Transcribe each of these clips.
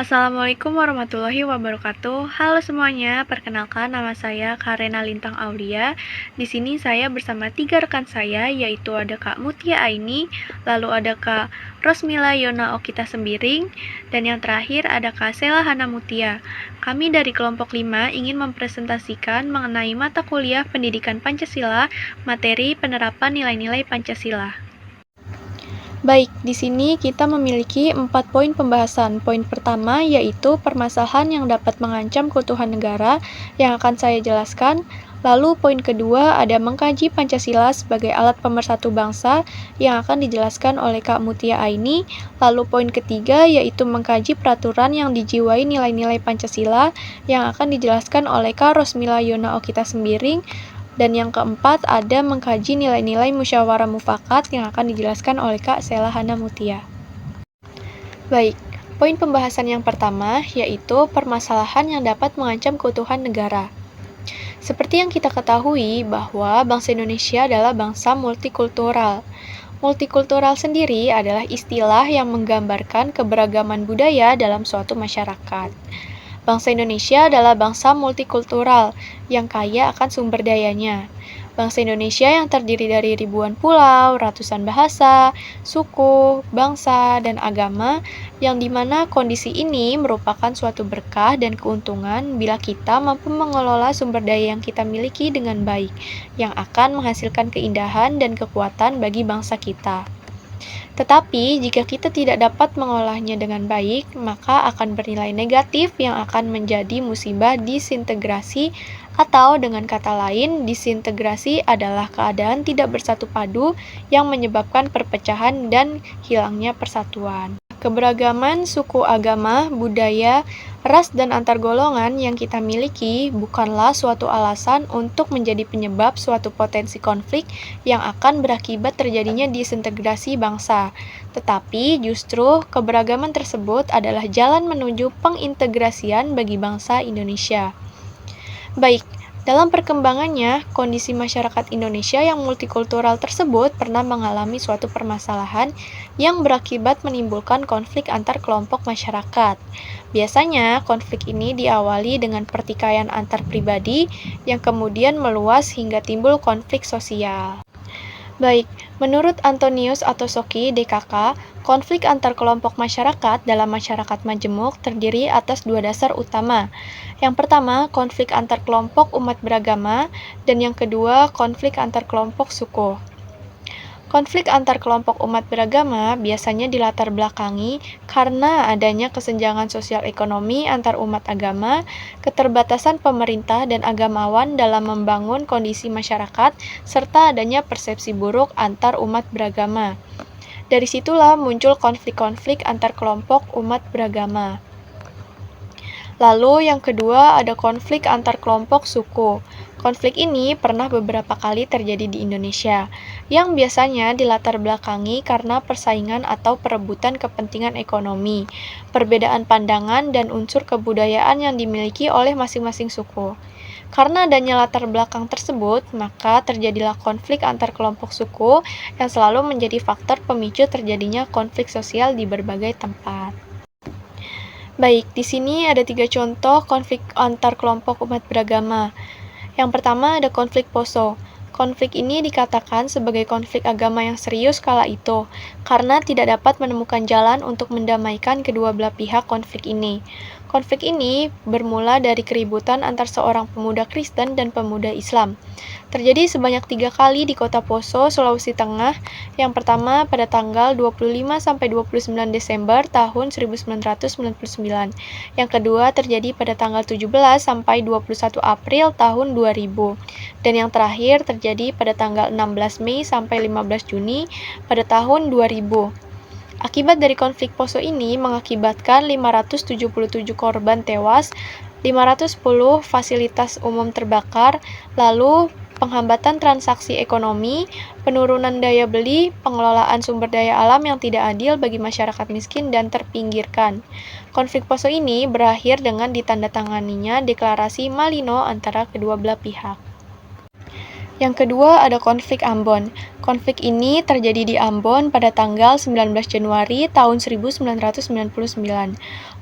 Assalamualaikum warahmatullahi wabarakatuh. Halo semuanya, perkenalkan nama saya Karena Lintang Aulia. Di sini saya bersama 3 rekan saya, yaitu ada Kak Mutia Aini, lalu ada Kak Rosmila Yona Okita Sembiring, dan yang terakhir ada Kak Sela Hana Mutia. Kami dari kelompok 5 ingin mempresentasikan mengenai mata kuliah Pendidikan Pancasila, materi penerapan nilai-nilai Pancasila. Baik, di sini kita memiliki 4 poin pembahasan. Poin pertama yaitu permasalahan yang dapat mengancam keutuhan negara yang akan saya jelaskan. Lalu poin kedua ada mengkaji Pancasila sebagai alat pemersatu bangsa yang akan dijelaskan oleh Kak Mutia Aini. Lalu poin ketiga yaitu mengkaji peraturan yang dijiwai nilai-nilai Pancasila yang akan dijelaskan oleh Kak Rosmila Yona Okita Sembiring. Dan yang keempat ada mengkaji nilai-nilai musyawarah mufakat yang akan dijelaskan oleh Kak Sela Hana Mutia. Baik, poin pembahasan yang pertama yaitu permasalahan yang dapat mengancam keutuhan negara. Seperti yang kita ketahui bahwa bangsa Indonesia adalah bangsa multikultural. Multikultural sendiri adalah istilah yang menggambarkan keberagaman budaya dalam suatu masyarakat. Bangsa Indonesia adalah bangsa multikultural yang kaya akan sumber dayanya. Bangsa Indonesia yang terdiri dari ribuan pulau, ratusan bahasa, suku, bangsa, dan agama, yang dimana kondisi ini merupakan suatu berkah dan keuntungan bila kita mampu mengelola sumber daya yang kita miliki dengan baik, yang akan menghasilkan keindahan dan kekuatan bagi bangsa kita. Tetapi, jika kita tidak dapat mengolahnya dengan baik, maka akan bernilai negatif yang akan menjadi musibah disintegrasi atau dengan kata lain, disintegrasi adalah keadaan tidak bersatu padu yang menyebabkan perpecahan dan hilangnya persatuan. Keberagaman suku, agama, budaya, ras, dan antar golongan yang kita miliki bukanlah suatu alasan untuk menjadi penyebab suatu potensi konflik yang akan berakibat terjadinya disintegrasi bangsa. Tetapi justru keberagaman tersebut adalah jalan menuju pengintegrasian bagi bangsa Indonesia. Baik, dalam perkembangannya, kondisi masyarakat Indonesia yang multikultural tersebut pernah mengalami suatu permasalahan yang berakibat menimbulkan konflik antar kelompok masyarakat. Biasanya, konflik ini diawali dengan pertikaian antar pribadi yang kemudian meluas hingga timbul konflik sosial. Baik, menurut Antonius Attosoki, DKK, konflik antar kelompok masyarakat dalam masyarakat majemuk terdiri atas 2 dasar utama. Yang pertama, konflik antar kelompok umat beragama, dan yang kedua, konflik antar kelompok suku. Konflik antar kelompok umat beragama biasanya dilatar belakangi karena adanya kesenjangan sosial ekonomi antar umat agama, keterbatasan pemerintah dan agamawan dalam membangun kondisi masyarakat, serta adanya persepsi buruk antar umat beragama. Dari situlah muncul konflik-konflik antar kelompok umat beragama. Lalu yang kedua ada konflik antar kelompok suku. Konflik ini pernah beberapa kali terjadi di Indonesia, yang biasanya dilatar belakangi karena persaingan atau perebutan kepentingan ekonomi, perbedaan pandangan dan unsur kebudayaan yang dimiliki oleh masing-masing suku. Karena adanya latar belakang tersebut, maka terjadilah konflik antar kelompok suku yang selalu menjadi faktor pemicu terjadinya konflik sosial di berbagai tempat. Baik, di sini ada 3 contoh konflik antar kelompok umat beragama. Yang pertama ada konflik Poso. Konflik ini dikatakan sebagai konflik agama yang serius kala itu, karena tidak dapat menemukan jalan untuk mendamaikan kedua belah pihak konflik ini. Konflik ini bermula dari keributan antar seorang pemuda Kristen dan pemuda Islam. Terjadi sebanyak 3 kali di kota Poso, Sulawesi Tengah. Yang pertama pada tanggal 25-29 Desember tahun 1999. Yang kedua terjadi pada tanggal 17-21 April tahun 2000. Dan yang terakhir terjadi pada tanggal 16 Mei sampai 15 Juni pada tahun 2000. Akibat dari konflik Poso ini mengakibatkan 577 korban tewas, 510 fasilitas umum terbakar, lalu penghambatan transaksi ekonomi, penurunan daya beli, pengelolaan sumber daya alam yang tidak adil bagi masyarakat miskin dan terpinggirkan. Konflik Poso ini berakhir dengan ditandatanganinya deklarasi Malino antara kedua belah pihak. Yang kedua ada konflik Ambon. Konflik ini terjadi di Ambon pada tanggal 19 Januari tahun 1999.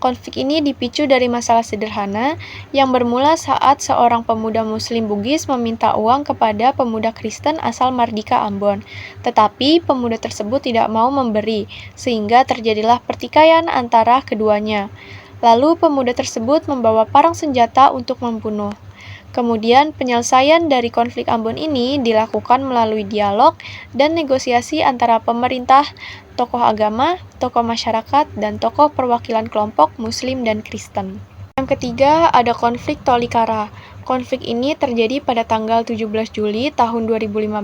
Konflik ini dipicu dari masalah sederhana yang bermula saat seorang pemuda Muslim Bugis meminta uang kepada pemuda Kristen asal Mardika Ambon. Tetapi pemuda tersebut tidak mau memberi, sehingga terjadilah pertikaian antara keduanya. Lalu pemuda tersebut membawa parang senjata untuk membunuh. Kemudian penyelesaian dari konflik Ambon ini dilakukan melalui dialog dan negosiasi antara pemerintah, tokoh agama, tokoh masyarakat, dan tokoh perwakilan kelompok Muslim dan Kristen. Yang ketiga ada konflik Tolikara. Konflik ini terjadi pada tanggal 17 Juli tahun 2015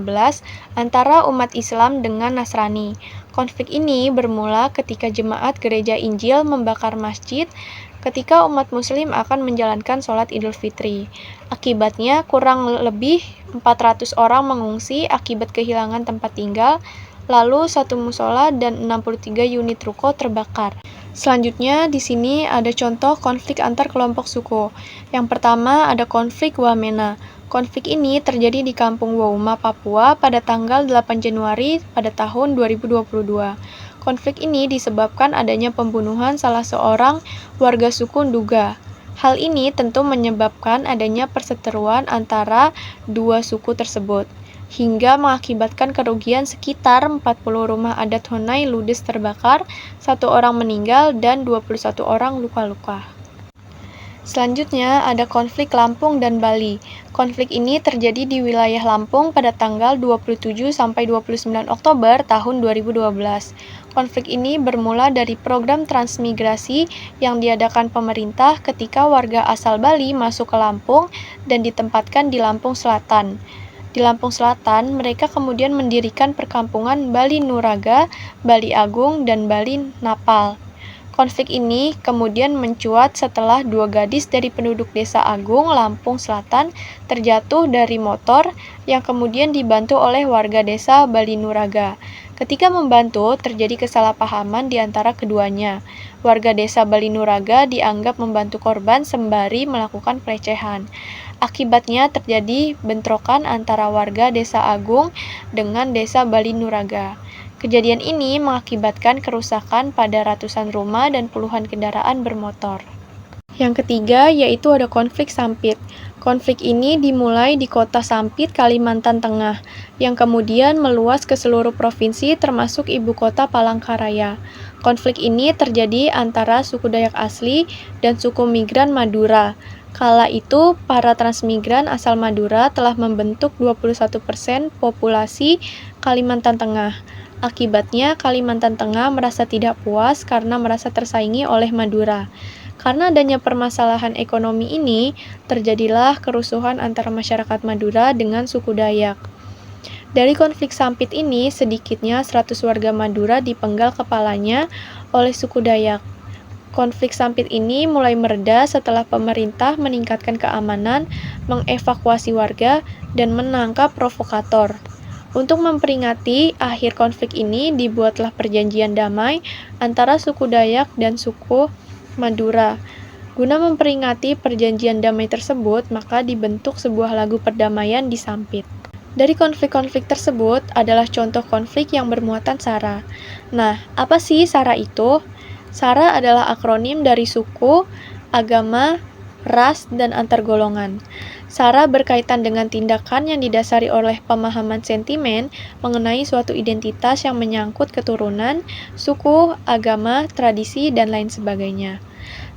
antara umat Islam dengan Nasrani. Konflik ini bermula ketika jemaat Gereja Injil membakar masjid ketika umat Muslim akan menjalankan sholat Idul Fitri. Akibatnya, kurang lebih 400 orang mengungsi akibat kehilangan tempat tinggal, lalu satu musola dan 63 unit ruko terbakar. Selanjutnya, di sini ada contoh konflik antar kelompok suku. Yang pertama ada konflik Wamena. Konflik ini terjadi di Kampung Wauma, Papua pada tanggal 8 Januari pada tahun 2022. Konflik ini disebabkan adanya pembunuhan salah seorang warga suku Nduga. Hal ini tentu menyebabkan adanya perseteruan antara dua suku tersebut, hingga mengakibatkan kerugian sekitar 40 rumah adat Honai ludes terbakar, 1 orang meninggal, dan 21 orang luka-luka. Selanjutnya ada konflik Lampung dan Bali. Konflik ini terjadi di wilayah Lampung pada tanggal 27 sampai 29 Oktober tahun 2012. Konflik ini bermula dari program transmigrasi yang diadakan pemerintah ketika warga asal Bali masuk ke Lampung dan ditempatkan di Lampung Selatan. Di Lampung Selatan, mereka kemudian mendirikan perkampungan Bali Nuraga, Bali Agung, dan Bali Napal. Konflik ini kemudian mencuat setelah 2 gadis dari penduduk Desa Agung, Lampung Selatan terjatuh dari motor yang kemudian dibantu oleh warga desa Bali Nuraga. Ketika membantu, terjadi kesalahpahaman di antara keduanya. Warga desa Bali Nuraga dianggap membantu korban sembari melakukan pelecehan. Akibatnya terjadi bentrokan antara warga Desa Agung dengan Desa Bali Nuraga. Kejadian ini mengakibatkan kerusakan pada ratusan rumah dan puluhan kendaraan bermotor. Yang ketiga yaitu ada konflik Sampit. Konflik ini dimulai di kota Sampit, Kalimantan Tengah, yang kemudian meluas ke seluruh provinsi termasuk ibu kota Palangkaraya. Konflik ini terjadi antara suku Dayak asli dan suku migran Madura. Kala itu, para transmigran asal Madura telah membentuk 21% populasi Kalimantan Tengah. Akibatnya, Kalimantan Tengah merasa tidak puas karena merasa tersaingi oleh Madura. Karena adanya permasalahan ekonomi ini, terjadilah kerusuhan antara masyarakat Madura dengan suku Dayak. Dari konflik Sampit ini, sedikitnya 100 warga Madura dipenggal kepalanya oleh suku Dayak. Konflik Sampit ini mulai mereda setelah pemerintah meningkatkan keamanan, mengevakuasi warga, dan menangkap provokator. Untuk memperingati akhir konflik ini, dibuatlah perjanjian damai antara suku Dayak dan suku Madura. Guna memperingati perjanjian damai tersebut, maka dibentuk sebuah lagu perdamaian di Sampit. Dari konflik-konflik tersebut adalah contoh konflik yang bermuatan SARA. Nah, apa sih SARA itu? SARA adalah akronim dari suku, agama, ras, dan antar golongan. SARA berkaitan dengan tindakan yang didasari oleh pemahaman sentimen mengenai suatu identitas yang menyangkut keturunan, suku, agama, tradisi, dan lain sebagainya.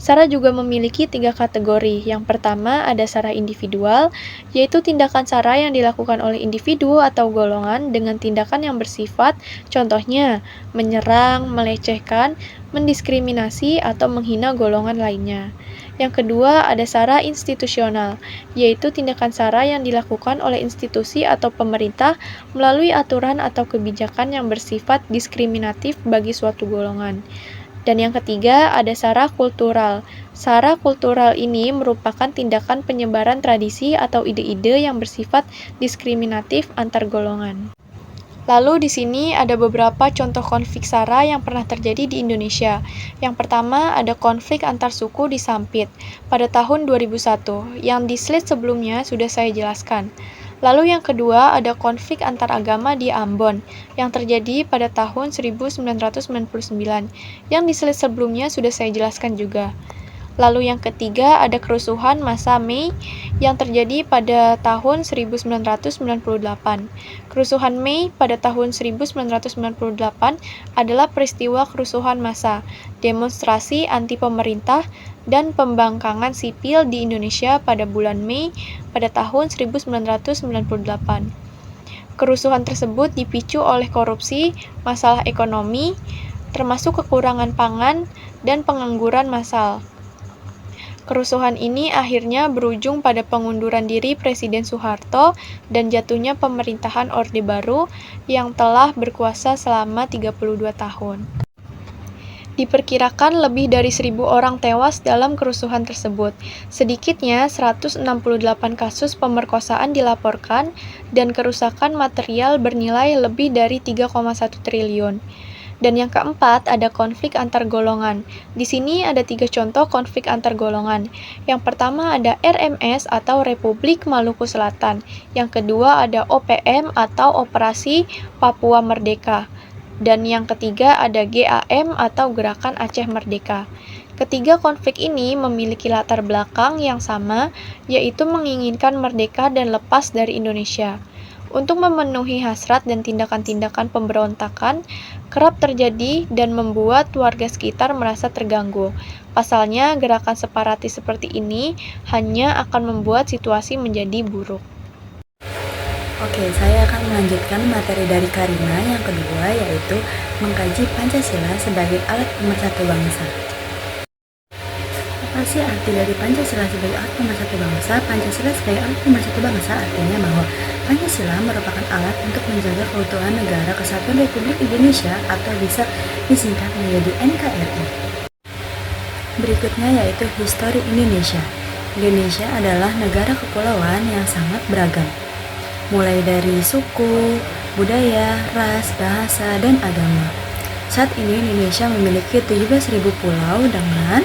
SARA juga memiliki 3 kategori. Yang pertama ada SARA individual, yaitu tindakan SARA yang dilakukan oleh individu atau golongan dengan tindakan yang bersifat, contohnya, menyerang, melecehkan, mendiskriminasi, atau menghina golongan lainnya. Yang kedua ada SARA institusional, yaitu tindakan SARA yang dilakukan oleh institusi atau pemerintah melalui aturan atau kebijakan yang bersifat diskriminatif bagi suatu golongan. Dan yang ketiga ada SARA kultural. SARA kultural ini merupakan tindakan penyebaran tradisi atau ide-ide yang bersifat diskriminatif antar golongan. Lalu di sini ada beberapa contoh konflik SARA yang pernah terjadi di Indonesia. Yang pertama ada konflik antar suku di Sampit pada tahun 2001 yang di slide sebelumnya sudah saya jelaskan. Lalu yang kedua ada konflik antar agama di Ambon yang terjadi pada tahun 1999 yang di slide sebelumnya sudah saya jelaskan juga. Lalu yang ketiga ada kerusuhan masa Mei yang terjadi pada tahun 1998. Kerusuhan Mei pada tahun 1998 adalah peristiwa kerusuhan massa, demonstrasi anti pemerintah, dan pembangkangan sipil di Indonesia pada bulan Mei pada tahun 1998. Kerusuhan tersebut dipicu oleh korupsi, masalah ekonomi, termasuk kekurangan pangan dan pengangguran massal. Kerusuhan ini akhirnya berujung pada pengunduran diri Presiden Soeharto dan jatuhnya pemerintahan Orde Baru yang telah berkuasa selama 32 tahun. Diperkirakan lebih dari 1.000 orang tewas dalam kerusuhan tersebut. Sedikitnya 168 kasus pemerkosaan dilaporkan dan kerusakan material bernilai lebih dari 3,1 triliun. Dan yang keempat, ada konflik antar golongan. Di sini ada 3 contoh konflik antar golongan. Yang pertama ada RMS atau Republik Maluku Selatan. Yang kedua ada OPM atau Operasi Papua Merdeka. Dan yang ketiga ada GAM atau Gerakan Aceh Merdeka. Ketiga konflik ini memiliki latar belakang yang sama, yaitu menginginkan merdeka dan lepas dari Indonesia. Untuk memenuhi hasrat dan tindakan-tindakan pemberontakan kerap terjadi dan membuat warga sekitar merasa terganggu. Pasalnya, gerakan separatis seperti ini hanya akan membuat situasi menjadi buruk. Oke, saya akan melanjutkan materi dari Karina yang kedua, yaitu mengkaji Pancasila sebagai alat pemersatu bangsa. Apa sih arti dari Pancasila sebagai alat pemersatu bangsa? Pancasila sebagai alat pemersatu bangsa artinya bahwa Pancasila merupakan alat untuk menjaga keutuhan negara Kesatuan Republik Indonesia atau bisa disingkat menjadi NKRI. Berikutnya yaitu histori Indonesia. Indonesia adalah negara kepulauan yang sangat beragam, mulai dari suku, budaya, ras, bahasa, dan agama. Saat ini Indonesia memiliki 17.000 pulau dengan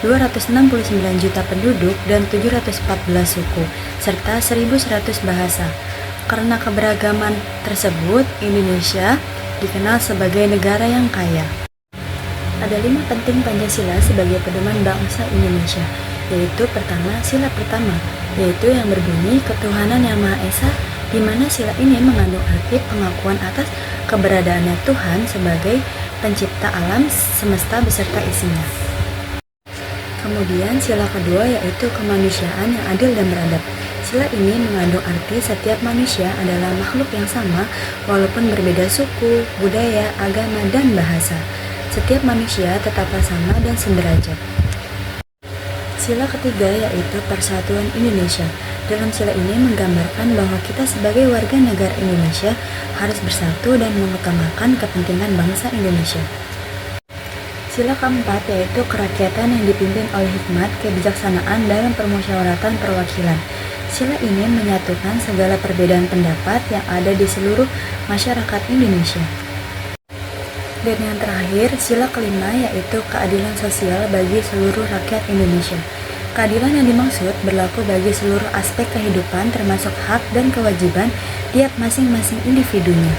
269 juta penduduk dan 714 suku, serta 1.100 bahasa. Karena keberagaman tersebut, Indonesia dikenal sebagai negara yang kaya. Ada 5 penting Pancasila sebagai pedoman bangsa Indonesia, yaitu pertama, sila pertama, yaitu yang berbunyi ketuhanan yang Maha Esa, di mana sila ini mengandung arti pengakuan atas keberadaannya Tuhan sebagai pencipta alam semesta beserta isinya. Kemudian sila kedua yaitu kemanusiaan yang adil dan beradab. Sila ini mengandung arti setiap manusia adalah makhluk yang sama walaupun berbeda suku, budaya, agama, dan bahasa. Setiap manusia tetaplah sama dan sederajat. Sila ketiga yaitu persatuan Indonesia. Dalam sila ini menggambarkan bahwa kita sebagai warga negara Indonesia harus bersatu dan mengutamakan kepentingan bangsa Indonesia. Sila keempat yaitu kerakyatan yang dipimpin oleh hikmat kebijaksanaan dalam permusyawaratan perwakilan. Sila ini menyatukan segala perbedaan pendapat yang ada di seluruh masyarakat Indonesia. Dan yang terakhir, sila kelima yaitu keadilan sosial bagi seluruh rakyat Indonesia. Keadilan yang dimaksud berlaku bagi seluruh aspek kehidupan termasuk hak dan kewajiban tiap masing-masing individunya.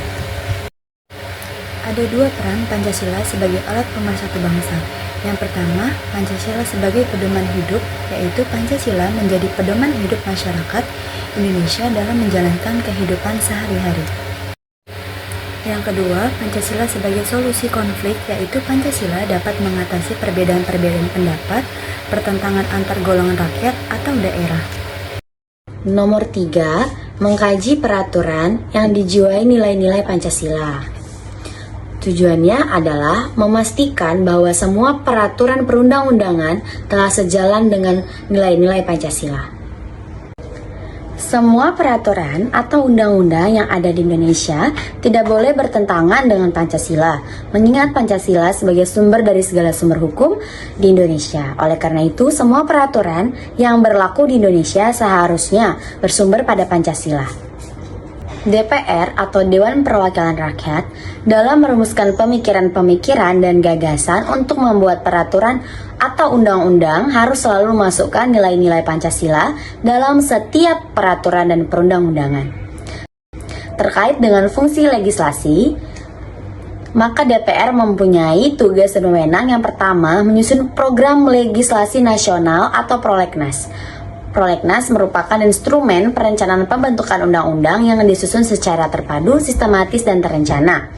Ada 2 peran Pancasila sebagai alat pemersatu bangsa. Yang pertama, Pancasila sebagai pedoman hidup, yaitu Pancasila menjadi pedoman hidup masyarakat Indonesia dalam menjalankan kehidupan sehari-hari. Yang kedua, Pancasila sebagai solusi konflik, yaitu Pancasila dapat mengatasi perbedaan-perbedaan pendapat, pertentangan antar golongan rakyat atau daerah. Nomor 3, mengkaji peraturan yang dijiwai nilai-nilai Pancasila. Tujuannya adalah memastikan bahwa semua peraturan perundang-undangan telah sejalan dengan nilai-nilai Pancasila. Semua peraturan atau undang-undang yang ada di Indonesia tidak boleh bertentangan dengan Pancasila, mengingat Pancasila sebagai sumber dari segala sumber hukum di Indonesia. Oleh karena itu, semua peraturan yang berlaku di Indonesia seharusnya bersumber pada Pancasila. DPR atau Dewan Perwakilan Rakyat dalam merumuskan pemikiran-pemikiran dan gagasan untuk membuat peraturan atau undang-undang harus selalu memasukkan nilai-nilai Pancasila dalam setiap peraturan dan perundang-undangan. Terkait dengan fungsi legislasi, maka DPR mempunyai tugas dan wewenang yang pertama menyusun program legislasi nasional atau prolegnas. Prolegnas merupakan instrumen perencanaan pembentukan undang-undang yang disusun secara terpadu, sistematis, dan terencana.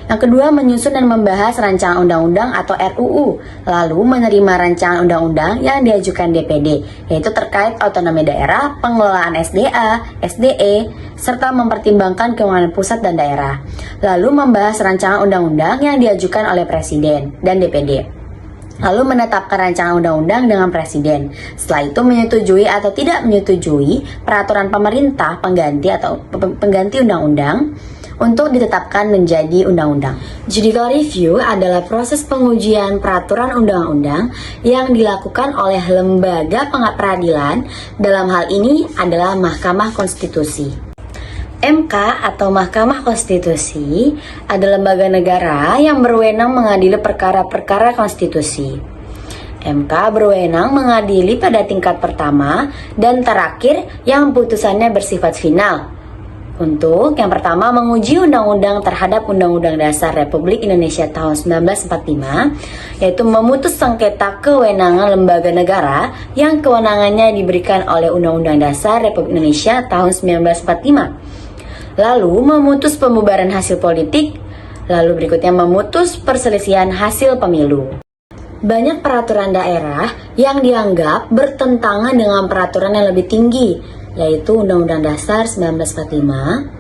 Yang kedua, menyusun dan membahas rancangan undang-undang atau RUU, lalu menerima rancangan undang-undang yang diajukan DPD, yaitu terkait otonomi daerah, pengelolaan SDA, SDE, serta mempertimbangkan keuangan pusat dan daerah. Lalu membahas rancangan undang-undang yang diajukan oleh Presiden dan DPD. Lalu menetapkan rancangan undang-undang dengan Presiden. Setelah itu menyetujui atau tidak menyetujui peraturan pemerintah pengganti undang-undang untuk ditetapkan menjadi undang-undang. Judicial review adalah proses pengujian peraturan undang-undang yang dilakukan oleh lembaga peradilan. Dalam hal ini adalah Mahkamah Konstitusi. MK atau Mahkamah Konstitusi adalah lembaga negara yang berwenang mengadili perkara-perkara konstitusi. MK berwenang mengadili pada tingkat pertama dan terakhir yang putusannya bersifat final. Untuk yang pertama, menguji undang-undang terhadap Undang-Undang Dasar Republik Indonesia tahun 1945, yaitu memutus sengketa kewenangan lembaga negara yang kewenangannya diberikan oleh Undang-Undang Dasar Republik Indonesia tahun 1945. Lalu memutus pembubaran hasil politik, lalu berikutnya memutus perselisihan hasil pemilu. Banyak peraturan daerah yang dianggap bertentangan dengan peraturan yang lebih tinggi, yaitu Undang-Undang Dasar 1945.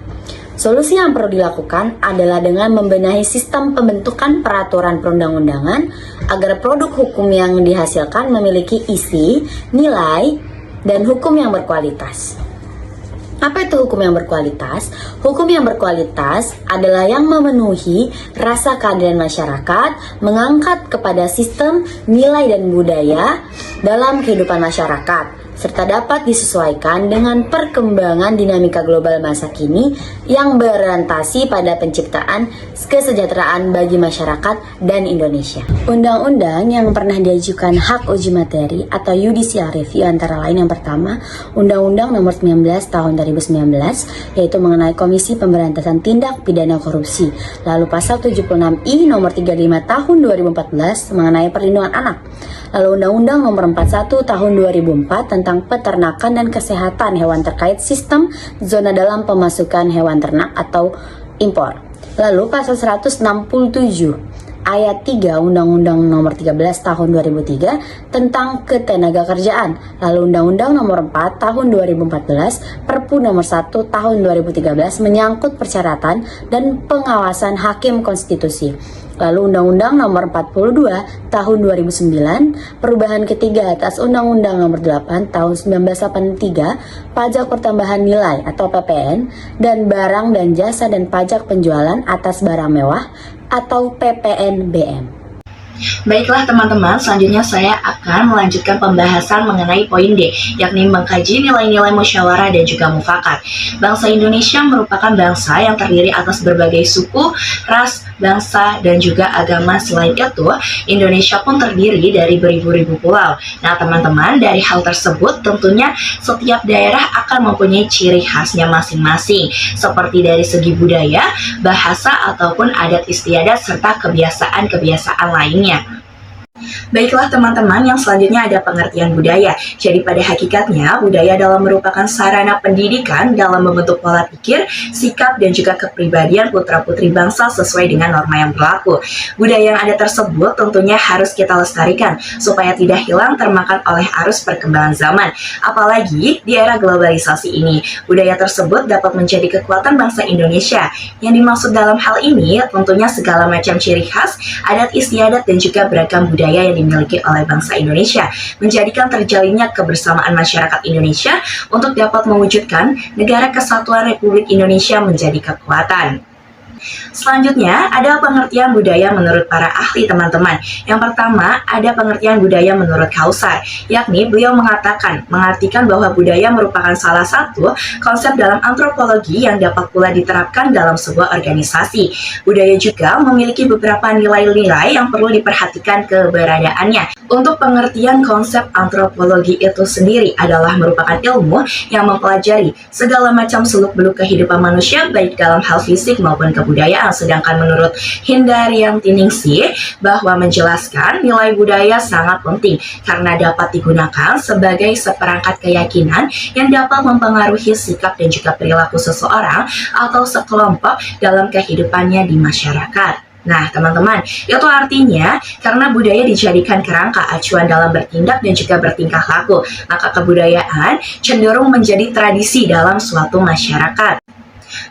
Solusi yang perlu dilakukan adalah dengan membenahi sistem pembentukan peraturan perundang-undangan agar produk hukum yang dihasilkan memiliki isi, nilai, dan hukum yang berkualitas. Apa itu hukum yang berkualitas? Hukum yang berkualitas adalah yang memenuhi rasa keadilan masyarakat, mengangkat kepada sistem, nilai, dan budaya dalam kehidupan masyarakat, serta dapat disesuaikan dengan perkembangan dinamika global masa kini yang berorientasi pada penciptaan kesejahteraan bagi masyarakat dan Indonesia. Undang-undang yang pernah diajukan hak uji materi atau judicial review antara lain yang pertama, Undang-Undang Nomor 19 Tahun 2019, yaitu mengenai Komisi Pemberantasan Tindak Pidana Korupsi. Lalu Pasal 76I Nomor 35 Tahun 2014 mengenai Perlindungan Anak. Lalu Undang-Undang Nomor 41 Tahun 2004 tentang peternakan dan kesehatan hewan terkait sistem zona dalam pemasukan hewan ternak atau impor. Lalu Pasal 167 Ayat 3 Undang-Undang Nomor 13 Tahun 2003 tentang Ketenagakerjaan. Lalu Undang-Undang Nomor 4 Tahun 2014, Perpu Nomor 1 Tahun 2013 menyangkut persyaratan dan pengawasan hakim konstitusi. Lalu Undang-Undang Nomor 42 Tahun 2009, perubahan ketiga atas Undang-Undang Nomor 8 Tahun 1983, pajak pertambahan nilai atau PPN, dan barang dan jasa dan pajak penjualan atas barang mewah atau PPNBM. Baiklah teman-teman, selanjutnya saya akan melanjutkan pembahasan mengenai poin D, yakni mengkaji nilai-nilai musyawarah dan juga mufakat. Bangsa Indonesia merupakan bangsa yang terdiri atas berbagai suku, ras, bangsa, dan juga agama. Selain itu, Indonesia pun terdiri dari beribu-ribu pulau. Nah teman-teman, dari hal tersebut tentunya setiap daerah akan mempunyai ciri khasnya masing-masing, seperti dari segi budaya, bahasa, ataupun adat istiadat, serta kebiasaan-kebiasaan lainnya. Baiklah teman-teman, yang selanjutnya ada pengertian budaya. Jadi pada hakikatnya, budaya adalah merupakan sarana pendidikan dalam membentuk pola pikir, sikap, dan juga kepribadian putra-putri bangsa sesuai dengan norma yang berlaku. Budaya yang ada tersebut tentunya harus kita lestarikan, supaya tidak hilang termakan oleh arus perkembangan zaman. Apalagi di era globalisasi ini, budaya tersebut dapat menjadi kekuatan bangsa Indonesia. Yang dimaksud dalam hal ini tentunya segala macam ciri khas, adat istiadat, dan juga beragam budaya yang dimiliki oleh bangsa Indonesia, menjadikan terjalinnya kebersamaan masyarakat Indonesia untuk dapat mewujudkan negara kesatuan Republik Indonesia menjadi kekuatan. Selanjutnya, ada pengertian budaya menurut para ahli teman-teman. Yang pertama, ada pengertian budaya menurut Kausar, yakni beliau mengartikan bahwa budaya merupakan salah satu konsep dalam antropologi yang dapat pula diterapkan dalam sebuah organisasi. Budaya juga memiliki beberapa nilai-nilai yang perlu diperhatikan keberadaannya. Untuk pengertian konsep antropologi itu sendiri adalah merupakan ilmu yang mempelajari segala macam seluk-beluk kehidupan manusia baik dalam hal fisik maupun kebudayaan. Sedangkan menurut Hindarianti Ningsih bahwa menjelaskan nilai budaya sangat penting karena dapat digunakan sebagai seperangkat keyakinan yang dapat mempengaruhi sikap dan juga perilaku seseorang atau sekelompok dalam kehidupannya di masyarakat. Nah, teman-teman, itu artinya karena budaya dijadikan kerangka acuan dalam bertindak dan juga bertingkah laku, maka kebudayaan cenderung menjadi tradisi dalam suatu masyarakat.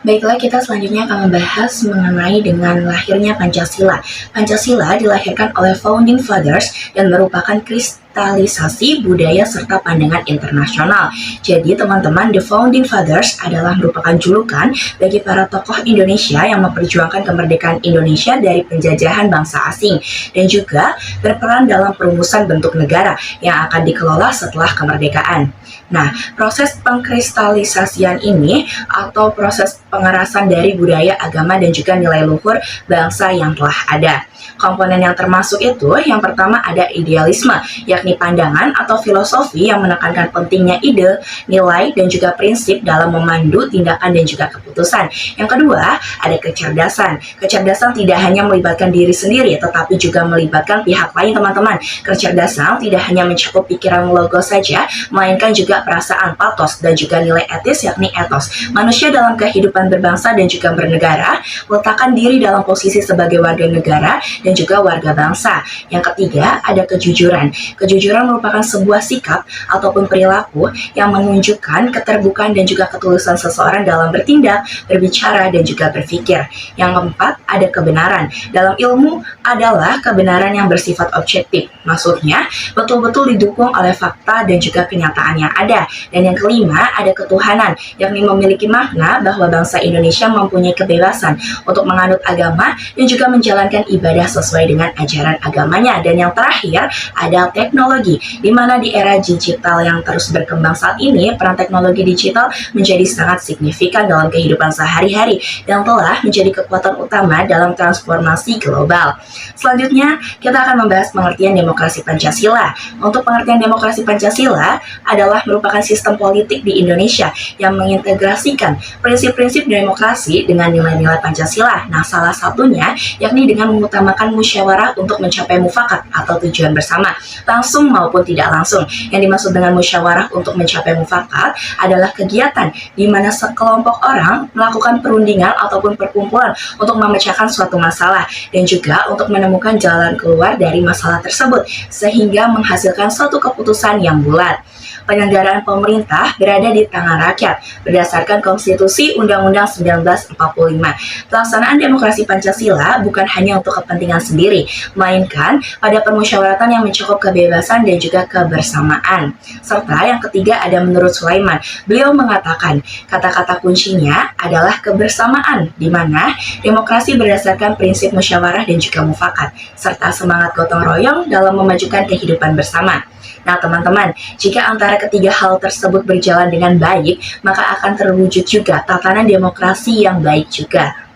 Baiklah, kita selanjutnya akan membahas mengenai dengan lahirnya Pancasila. Pancasila dilahirkan oleh Founding Fathers dan merupakan kristalisasi budaya serta pandangan internasional. Jadi teman-teman, The Founding Fathers adalah merupakan julukan bagi para tokoh Indonesia yang memperjuangkan kemerdekaan Indonesia dari penjajahan bangsa asing dan juga berperan dalam perumusan bentuk negara yang akan dikelola setelah kemerdekaan. Nah, proses pengkristalisasian ini atau proses pengerasan dari budaya, agama, dan juga nilai luhur bangsa yang telah ada. Komponen yang termasuk itu, yang pertama ada idealisme, yakni pandangan atau filosofi yang menekankan pentingnya ide, nilai, dan juga prinsip dalam memandu tindakan dan juga keputusan. Yang kedua, ada kecerdasan. Kecerdasan tidak hanya melibatkan diri sendiri, tetapi juga melibatkan pihak lain, teman-teman. Kecerdasan tidak hanya mencakup pikiran logos saja, melainkan juga perasaan, patos, dan juga nilai etis, yakni etos. Manusia dalam kehidupan berbangsa dan juga bernegara, meletakkan diri dalam posisi sebagai warga negara dan juga warga bangsa. Yang ketiga, ada kejujuran. Kejujuran merupakan sebuah sikap ataupun perilaku yang menunjukkan keterbukaan dan juga ketulusan seseorang dalam bertindak, berbicara, dan juga berpikir. Yang keempat, ada kebenaran. Dalam ilmu adalah kebenaran yang bersifat objektif. Maksudnya, betul-betul didukung oleh fakta dan juga kenyataan yang ada. Dan yang kelima, ada ketuhanan, yakni memiliki makna bahwa bangsa Indonesia mempunyai kebebasan untuk menganut agama dan juga menjalankan ibadah sesuai dengan ajaran agamanya. Dan yang terakhir, ada teknologi, di mana di era digital yang terus berkembang saat ini, peran teknologi digital menjadi sangat signifikan dalam kehidupan sehari-hari dan telah menjadi kekuatan utama dalam transformasi global. Selanjutnya, kita akan membahas pengertian demokrasi Pancasila. Untuk pengertian demokrasi Pancasila adalah merupakan sistem politik di Indonesia yang mengintegrasikan prinsip-prinsip demokrasi dengan nilai-nilai Pancasila. Nah, salah satunya yakni dengan mengutamakan musyawarah untuk mencapai mufakat atau tujuan bersama, langsung maupun tidak langsung. Yang dimaksud dengan musyawarah untuk mencapai mufakat adalah kegiatan di mana sekelompok orang melakukan perundingan ataupun perkumpulan untuk memecahkan suatu masalah dan juga untuk menemukan jalan keluar dari masalah tersebut sehingga menghasilkan suatu keputusan yang bulat. Penyelenggaraan pemerintah berada di tangan rakyat berdasarkan Konstitusi Undang-Undang 1945. Pelaksanaan demokrasi Pancasila bukan hanya untuk kepentingan sendiri, melainkan pada permusyawaratan yang mencakup kebebasan dan juga kebersamaan. Serta yang ketiga ada menurut Sulaiman. Beliau mengatakan kata-kata kuncinya adalah kebersamaan, di mana demokrasi berdasarkan prinsip musyawarah dan juga mufakat, serta semangat gotong royong dalam memajukan kehidupan bersama. Nah, teman-teman, jika antara ketiga hal tersebut berjalan dengan baik, maka akan terwujud juga tatanan demokrasi yang baik juga.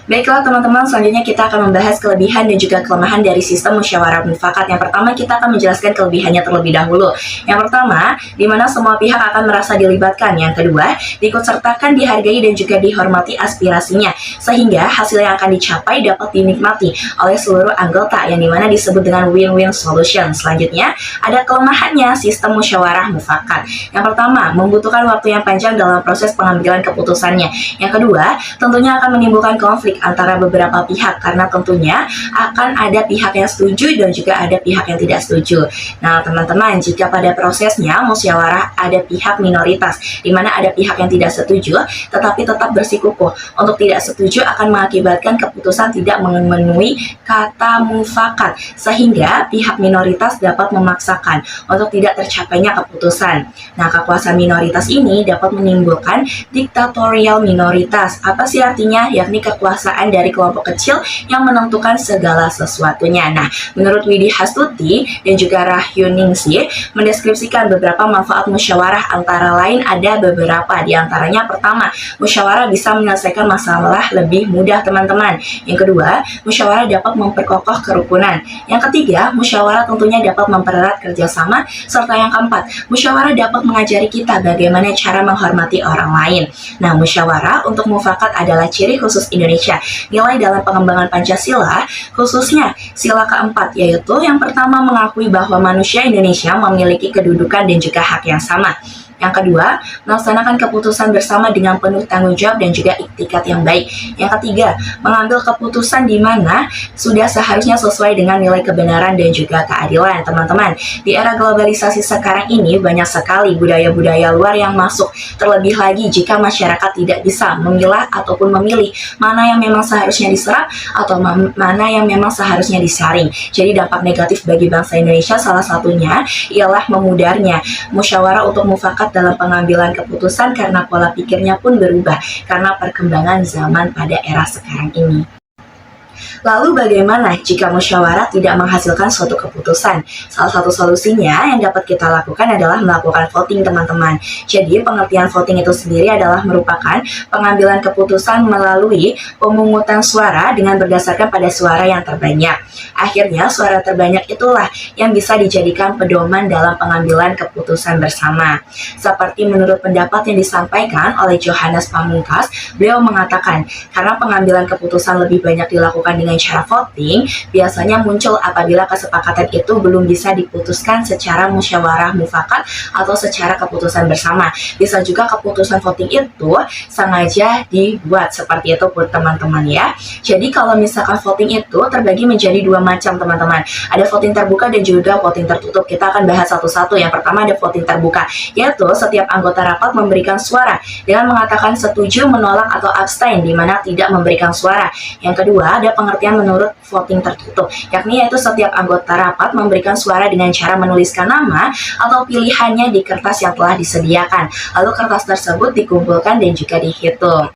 Baiklah teman-teman, selanjutnya kita akan membahas kelebihan dan juga kelemahan dari sistem musyawarah mufakat. Yang pertama, kita akan menjelaskan kelebihannya terlebih dahulu. Yang pertama, di mana semua pihak akan merasa dilibatkan. Yang kedua, diikutsertakan, dihargai dan juga dihormati aspirasinya, sehingga hasil yang akan dicapai dapat dinikmati oleh seluruh anggota, yang dimana disebut dengan win-win solution. Selanjutnya, ada kelemahannya sistem musyawarah mufakat. Yang pertama, membutuhkan waktu yang panjang dalam proses pengambilan keputusannya. Yang kedua, tentunya akan menimbulkan konflik antara beberapa pihak karena tentunya akan ada pihak yang setuju dan juga ada pihak yang tidak setuju. Nah, teman-teman, jika pada prosesnya musyawarah ada pihak minoritas di mana ada pihak yang tidak setuju tetapi tetap bersikukuh untuk tidak setuju akan mengakibatkan keputusan tidak memenuhi kata mufakat sehingga pihak minoritas dapat memaksakan untuk tidak tercapainya keputusan. Nah, kekuasaan minoritas ini dapat menimbulkan diktatorial minoritas. Apa sih artinya? Yakni kekuasaan kekuasaan dari kelompok kecil yang menentukan segala sesuatunya. Nah, menurut Widi Hastuti dan juga Rahyuningsih mendeskripsikan beberapa manfaat musyawarah, antara lain ada beberapa. Di antaranya pertama, musyawarah bisa menyelesaikan masalah lebih mudah teman-teman. Yang kedua, musyawarah dapat memperkokoh kerukunan. Yang ketiga, musyawarah tentunya dapat mempererat kerjasama. Serta yang keempat, musyawarah dapat mengajari kita bagaimana cara menghormati orang lain. Nah, musyawarah untuk mufakat adalah ciri khusus Indonesia. Nilai dalam pengembangan Pancasila, khususnya sila keempat, yaitu yang pertama mengakui bahwa manusia Indonesia memiliki kedudukan dan juga hak yang sama. Yang kedua, melaksanakan keputusan bersama dengan penuh tanggung jawab dan juga iktikat yang baik. Yang ketiga, mengambil keputusan di mana sudah seharusnya sesuai dengan nilai kebenaran dan juga keadilan. Teman-teman, di era globalisasi sekarang ini banyak sekali budaya-budaya luar yang masuk. Terlebih lagi jika masyarakat tidak bisa memilah ataupun memilih mana yang memang seharusnya diserap atau mana yang memang seharusnya disaring. Jadi dampak negatif bagi bangsa Indonesia salah satunya ialah memudarnya musyawarah untuk mufakat dalam pengambilan keputusan karena pola pikirnya pun berubah karena perkembangan zaman pada era sekarang ini. Lalu bagaimana jika musyawarah tidak menghasilkan suatu keputusan? Salah satu solusinya yang dapat kita lakukan adalah melakukan voting teman-teman. Jadi pengertian voting itu sendiri adalah merupakan pengambilan keputusan melalui pemungutan suara dengan berdasarkan pada suara yang terbanyak. Akhirnya suara terbanyak itulah yang bisa dijadikan pedoman dalam pengambilan keputusan bersama. Seperti menurut pendapat yang disampaikan oleh Johannes Pamungkas, beliau mengatakan karena pengambilan keputusan lebih banyak dilakukan dengan cara voting, biasanya muncul apabila kesepakatan itu belum bisa diputuskan secara musyawarah mufakat atau secara keputusan bersama. Bisa juga keputusan voting itu sengaja dibuat seperti itu pun teman-teman ya. Jadi kalau misalkan voting itu terbagi menjadi dua macam teman-teman. Ada voting terbuka dan juga voting tertutup. Kita akan bahas satu-satu. Yang pertama ada voting terbuka, yaitu setiap anggota rapat memberikan suara dengan mengatakan setuju, menolak atau abstain, di mana tidak memberikan suara. Yang kedua ada pengertian menurut voting tertutup, yakni yaitu setiap anggota rapat memberikan suara dengan cara menuliskan nama atau pilihannya di kertas yang telah disediakan. Lalu kertas tersebut dikumpulkan dan juga dihitung.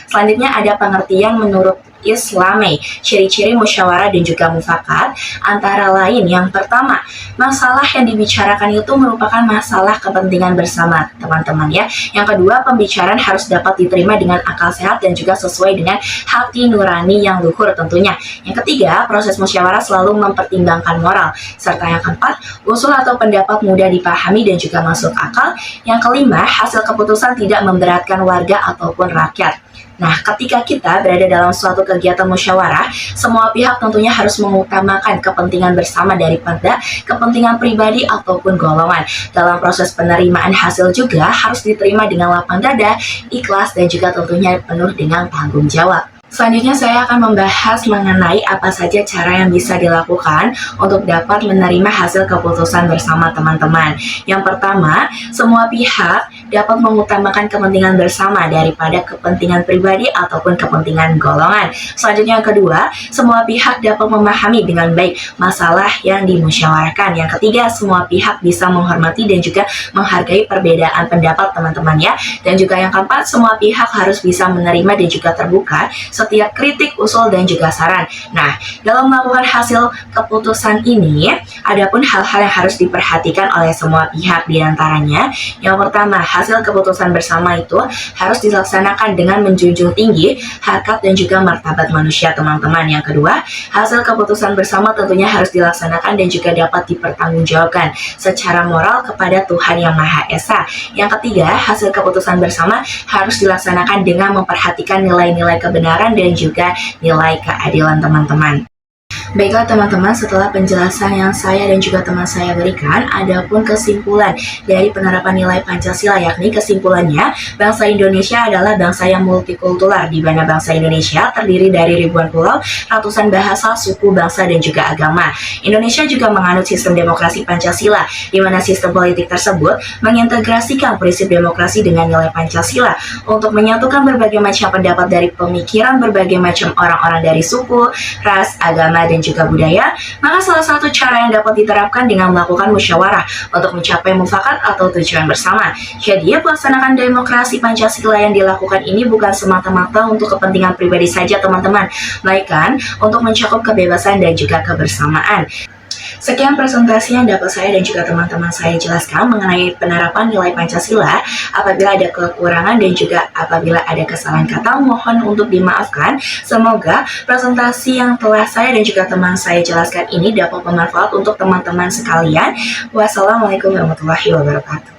Selanjutnya ada pengertian menurut Islami, ciri-ciri musyawarah dan juga mufakat, antara lain yang pertama, masalah yang dibicarakan itu merupakan masalah kepentingan bersama teman-teman ya. Yang kedua, pembicaraan harus dapat diterima dengan akal sehat dan juga sesuai dengan hati nurani yang luhur tentunya. Yang ketiga, proses musyawarah selalu mempertimbangkan moral. Serta yang keempat, usul atau pendapat mudah dipahami dan juga masuk akal. Yang kelima, hasil keputusan tidak memberatkan warga ataupun rakyat. Nah, ketika kita berada dalam suatu kegiatan musyawarah, semua pihak tentunya harus mengutamakan kepentingan bersama daripada kepentingan pribadi ataupun golongan. Dalam proses penerimaan hasil juga harus diterima dengan lapang dada, ikhlas, dan juga tentunya penuh dengan tanggung jawab. Selanjutnya saya akan membahas mengenai apa saja cara yang bisa dilakukan untuk dapat menerima hasil keputusan bersama teman-teman. Yang pertama, semua pihak dapat mengutamakan kepentingan bersama daripada kepentingan pribadi ataupun kepentingan golongan. Selanjutnya yang kedua, semua pihak dapat memahami dengan baik masalah yang dimusyawarahkan. Yang ketiga, semua pihak bisa menghormati dan juga menghargai perbedaan pendapat teman-teman ya. Dan juga yang keempat, semua pihak harus bisa menerima dan juga terbuka setiap kritik, usul, dan juga saran. Nah, dalam melakukan hasil keputusan ini, adapun hal-hal yang harus diperhatikan oleh semua pihak, diantaranya, yang pertama, hasil keputusan bersama itu harus dilaksanakan dengan menjunjung tinggi harkat dan juga martabat manusia, teman-teman. Yang kedua, hasil keputusan bersama tentunya harus dilaksanakan dan juga dapat dipertanggungjawabkan secara moral kepada Tuhan Yang Maha Esa. Yang ketiga, hasil keputusan bersama harus dilaksanakan dengan memperhatikan nilai-nilai kebenaran dan juga nilai keadilan teman-teman. Baiklah teman-teman, setelah penjelasan yang saya dan juga teman saya berikan, adapun kesimpulan dari penerapan nilai Pancasila, yakni kesimpulannya, bangsa Indonesia adalah bangsa yang multikultural, di mana bangsa Indonesia terdiri dari ribuan pulau, ratusan bahasa, suku, bangsa, dan juga agama. Indonesia juga menganut sistem demokrasi Pancasila, di mana sistem politik tersebut mengintegrasikan prinsip demokrasi dengan nilai Pancasila untuk menyatukan berbagai macam pendapat dari pemikiran berbagai macam orang-orang dari suku, ras, agama, dan dan juga budaya, maka salah satu cara yang dapat diterapkan dengan melakukan musyawarah untuk mencapai mufakat atau tujuan bersama. Jadi, pelaksanaan demokrasi Pancasila yang dilakukan ini bukan semata-mata untuk kepentingan pribadi saja teman-teman, melainkan untuk mencakup kebebasan dan juga kebersamaan. Sekian presentasi yang dapat saya dan juga teman-teman saya jelaskan mengenai penerapan nilai Pancasila. Apabila ada kekurangan dan juga apabila ada kesalahan kata, mohon untuk dimaafkan. Semoga presentasi yang telah saya dan juga teman saya jelaskan ini dapat bermanfaat untuk teman-teman sekalian. Wassalamualaikum warahmatullahi wabarakatuh.